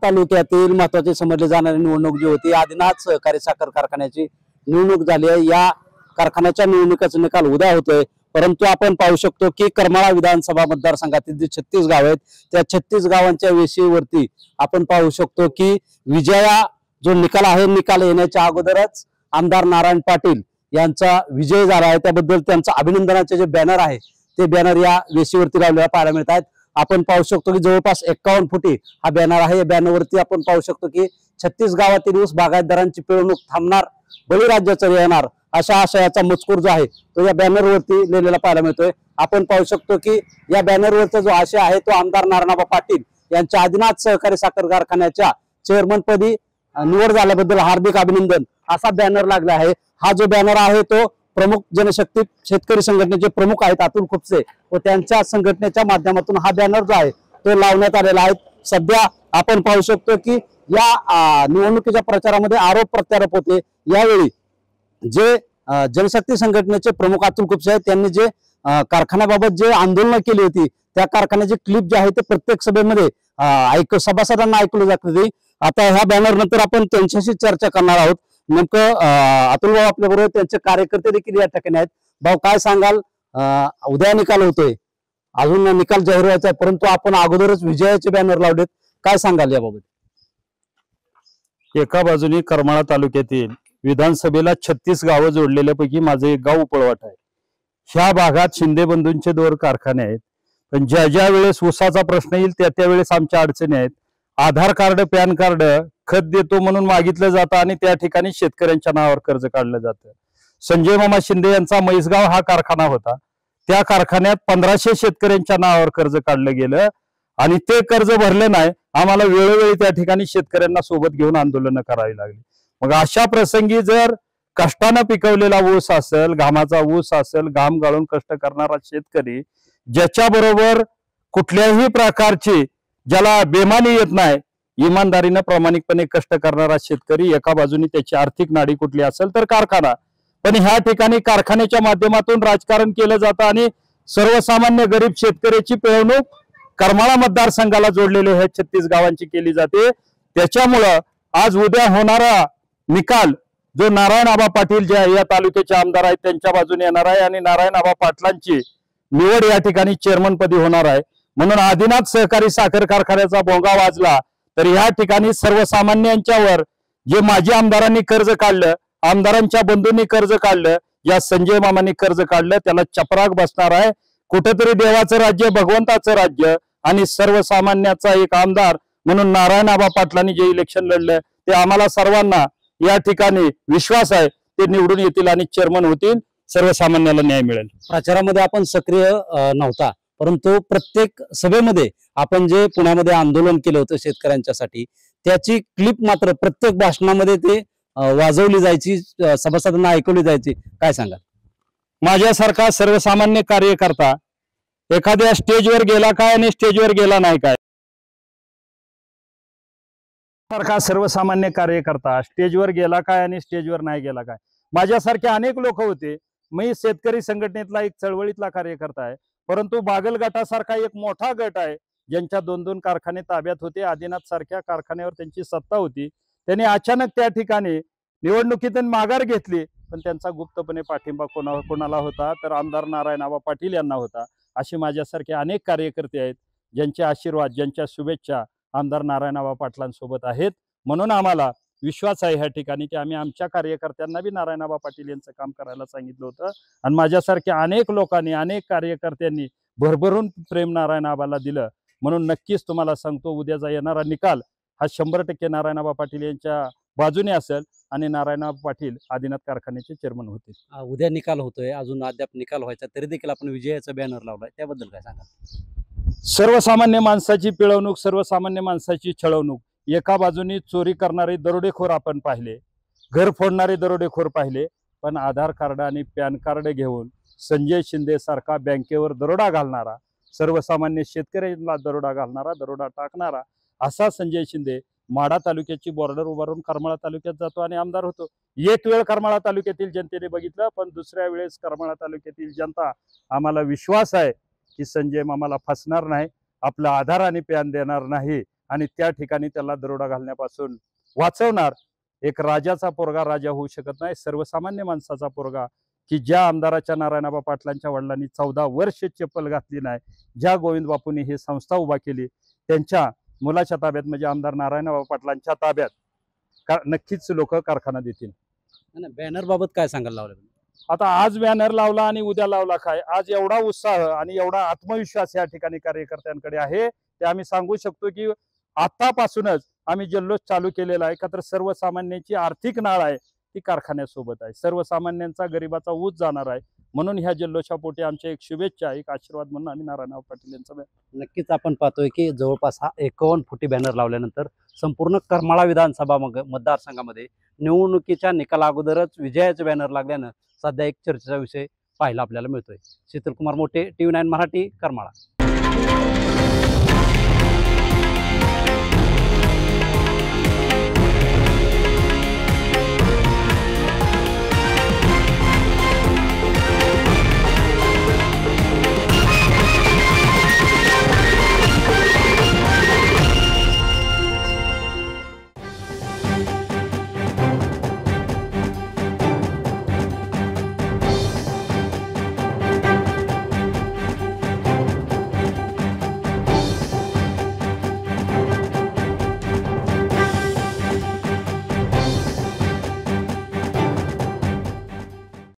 तालुक्यातील महत्त्वाची समजली जाणारी निवडणूक जी होती आदिनाथ सहकारी साखर कारखान्याची निवडणूक झाली आहे। या कारखान्याच्या निवडणुकीचा निकाल उद्या होतोय, परंतु आपण पाहू शकतो की करमाळा विधानसभा मतदारसंघातील जे 36 गाव आहेत त्या 36 गावांच्या वेशीवरती आपण पाहू शकतो की विजया जो निकाल आहे, निकाल येण्याच्या अगोदरच आमदार नारायण पाटील यांचा विजय झाला आहे। त्याबद्दल त्यांचं अभिनंदनाचे जे बॅनर आहे ते बॅनर या वेशीवरती लावलेला पाहायला मिळत आहेत। आपण पाहू शकतो की जवळपास 51 फुटी हा बॅनर आहे। या बॅनरवरती आपण पाहू शकतो की 36 गावातील ऊस बागायतदारांची पिळवणूक थांबणार, बळीराज्याचं येणार अशा आशयाचा मजकूर जो आहे तो या बॅनरवरती लिहिलेला पाहायला मिळतोय। आपण पाहू शकतो की या बॅनरवरचा जो आशय आहे तो आमदार नारायणआबा पाटील यांच्या आदिनाथ सहकारी साखर कारखान्याच्या चेअरमन पदी निवड झाल्याबद्दल हार्दिक अभिनंदन असा बॅनर लागला आहे। हा जो बॅनर आहे तो प्रमुख जनशक्ती शेतकरी संघटनेचे प्रमुख आहेत अतुल खुपसे व त्यांच्या संघटनेच्या माध्यमातून हा बॅनर जो आहे तो लावण्यात आलेला आहे। सध्या आपण पाहू शकतो की या निवडणुकीच्या प्रचारामध्ये आरोप प्रत्यारोप होते। यावेळी जे जनशक्ती संघटनेचे प्रमुख अतुल खुपसे आहेत त्यांनी जे कारखान्याबाबत जे आंदोलन केली होती त्या कारखान्याची क्लिप जी आहे ते प्रत्येक सभेमध्ये सभासदांना ऐकलं जात होती। आता ह्या बॅनर नंतर आपण त्यांच्याशी चर्चा करणार आहोत। नेमकं अतुल भाऊ आपल्या बरोबर त्यांचे कार्यकर्ते देखील या ठिकाणी आहेत। भाऊ काय सांगाल, उद्या निकाल होतोय, अजून निकाल जाहीर व्हायचा आहे, परंतु आपण अगोदरच विजयाचे बॅनर लावलेत, काय सांगाल याबाबत? एका बाजूने करमाळा तालुक्यातील विधानसभेला 36 गावं जोडलेल्यापैकी माझं एक गाव उपळवाट आहे। ह्या भागात शिंदे बंधूंचे 2 कारखाने आहेत, पण ज्या ज्या वेळेस ऊसाचा प्रश्न येईल त्या त्यावेळेस आमच्या अडचणी आहेत। आधार कार्ड, पॅन कार्ड खत देतो म्हणून मागितलं जातं आणि त्या ठिकाणी शेतकऱ्यांच्या नावावर कर्ज काढलं जातं। संजय मामा शिंदे यांचा म्हैसगाव हा कारखाना होता, त्या कारखान्यात 1500 शेतकऱ्यांच्या नावावर कर्ज काढलं गेलं आणि ते कर्ज भरलं नाही। आम्हाला वेळोवेळी त्या ठिकाणी शेतकऱ्यांना सोबत घेऊन आंदोलनं करावी लागली। मग अशा प्रसंगी जर कष्टानं पिकवलेला ऊस असेल, घामाचा ऊस असेल, घाम गाळून कष्ट करणारा शेतकरी ज्याच्या बरोबर कुठल्याही प्रकारची ज्याला बेमानी येत नाही, इमानदारीने प्रामाणिकपणे कष्ट करणारा शेतकरी, एका बाजूने त्याची आर्थिक नाडी कुठली असेल तर कारखाना, पण ह्या ठिकाणी कारखान्याच्या माध्यमातून राजकारण केलं जातं आणि सर्वसामान्य गरीब शेतकऱ्याची पिळवणूक करमाळा मतदारसंघाला जोडलेले हे 36 गावांची केली जाते। त्याच्यामुळं आज उद्या होणारा निकाल जो नारायणआबा पाटील जे या तालुक्याचे आमदार आहेत त्यांच्या बाजूने येणार आहे आणि नारायणआबा पाटलांची निवड या ठिकाणी चेअरमन पदी होणार आहे। म्हणून आदिनाथ सहकारी साखर कारखान्याचा भोंगा वाजला तर या ठिकाणी सर्वसामान्यांच्यावर जे माजी आमदारांनी कर्ज काढलं, आमदारांच्या बंधूंनी कर्ज काढलं, या संजय मामांनी कर्ज काढलं, त्याला चपराक बसणार आहे। कुठेतरी देवाचं राज्य, भगवंताचं राज्य आणि सर्वसामान्याचा एक आमदार म्हणून नारायणआबा पाटलांनी जे इलेक्शन लढलं ते आम्हाला सर्वांना या ठिकाणी विश्वास आहे ते निवडून येतील आणि चेअरमन होतील, सर्वसामान्याला न्याय मिळेल। प्रचारामध्ये आपण सक्रिय नव्हता, परंतु प्रत्येक सभेमध्ये आपण जे पुण्यामध्ये आंदोलन केलं होतं शेतकऱ्यांच्यासाठी त्याची क्लिप मात्र प्रत्येक भाषणामध्ये ते वाजवली जायची, सभासदांना ऐकवली जायची, काय सांगाल? माझ्यासारखा सर्वसामान्य कार्यकर्ता एखाद्या स्टेजवर गेला काय आणि स्टेजवर गेला नाही काय, सारखा सर्वसामान्य कार्यकर्ता स्टेजवर गेला काय आणि स्टेजवर नाही गेला काय, माझ्यासारखे अनेक लोक होते। मी शेतकरी संघटनेतला एक चळवळीतला कार्यकर्ता आहे, परंतु बागल गटासारखा एक मोठा गट आहे ज्यांच्या 2-2 कारखाने ताब्यात होते, आदिनाथ सारख्या कारखान्यावर त्यांची सत्ता होती। त्यांनी अचानक त्या ठिकाणी निवडणुकीतून माघार घेतली, पण त्यांचा गुप्तपणे पाठिंबा कोणाला होता तर आमदार नारायणआबा पाटील यांना होता। असे माझ्यासारखे अनेक कार्यकर्ते आहेत ज्यांचे आशीर्वाद, ज्यांच्या शुभेच्छा आमदार नारायणआबा पाटलांसोबत आहेत। म्हणून आम्हाला विश्वास आहे ह्या ठिकाणी की आम्ही आमच्या कार्यकर्त्यांना बी नारायणआबा पाटील यांचं काम करायला सांगितलं होतं आणि माझ्यासारख्या अनेक लोकांनी, अनेक कार्यकर्त्यांनी भरभरून प्रेम नारायणआबाला दिलं। म्हणून नक्कीच तुम्हाला सांगतो उद्याचा येणारा निकाल हा 100% नारायणआबा पाटील यांच्या बाजूने असेल आणि नारायणआबा पाटील आदिनाथ कारखान्याचे चेअरमन होतील। उद्या निकाल होतोय, अजून अद्याप निकाल व्हायचा तरी देखील आपण विजयाचा बॅनर लावलाय, त्याबद्दल काय सांगाल? सर्वसामान्य माणसाची पिळवणूक, सर्वसामान्य माणसाची छळवणूक, एका बाजूने चोरी करणारे दरोडेखोर आपण पाहिले, घर फोडणारे दरोडेखोर पाहिले, पण आधार कार्ड आणि पॅन कार्ड घेऊन संजय शिंदे सारखा बँकेवर दरोडा घालणारा, सर्वसामान्य शेतकऱ्यांना दरोडा घालणारा, दरोडा टाकणारा असा संजय शिंदे माढा तालुक्याची बॉर्डर उभारून करमाळा तालुक्यात जातो आणि आमदार होतो। एक वेळ करमाळा तालुक्यातील जनतेने बघितलं, पण दुसऱ्या वेळेस करमाळा तालुक्यातील जनता, आम्हाला विश्वास आहे की संजय मामाला फसणार नाही, आपला आधार आणि पॅन देणार नाही आणि त्या ठिकाणी त्याला दरोडा घालण्यापासून वाचवणार. एक राजाचा पोरगा राजा होऊ शकत नाही, सर्वसामान्य माणसाचा पोरगा, की ज्या आमदाराच्या नारायणआबा पाटलांच्या वडिलांनी 14 वर्ष चप्पल घातली नाही, ज्या गोविंद बापूंनी ही संस्था उभा केली, त्यांच्या मुलाच्या ताब्यात म्हणजे आमदार नारायणआबा पाटलांच्या ताब्यात नक्कीच लोक कारखाना देतील. बॅनर बाबत काय सांगायला लावलं? आता आज बॅनर लावला आणि उद्या लावला काय, आज एवढा उत्साह आणि एवढा आत्मविश्वास या ठिकाणी कार्यकर्त्यांकडे आहे ते आम्ही सांगू शकतो की आतापासूनच आम्ही जल्लोष चालू केलेला आहे. का तर सर्वसामान्यांची आर्थिक नाळ आहे ती कारखान्यासोबत आहे, सर्वसामान्यांचा गरिबाचा ऊस जाणार आहे. म्हणून ह्या जल्लोषापोटी आमच्या एक शुभेच्छा, एक आशीर्वाद म्हणून आम्ही नारायणराव पाटील यांचा नक्कीच आपण पाहतोय की जवळपास हा 51 फुटी बॅनर लावल्यानंतर संपूर्ण करमाळा विधानसभा मतदारसंघामध्ये निवडणुकीच्या निकाला अगोदरच विजयाचे बॅनर लागल्यानं सध्या एक चर्चेचा विषय पाहायला आपल्याला मिळतोय. शीतलकुमार मोठे, TV9 मराठी, करमाळा.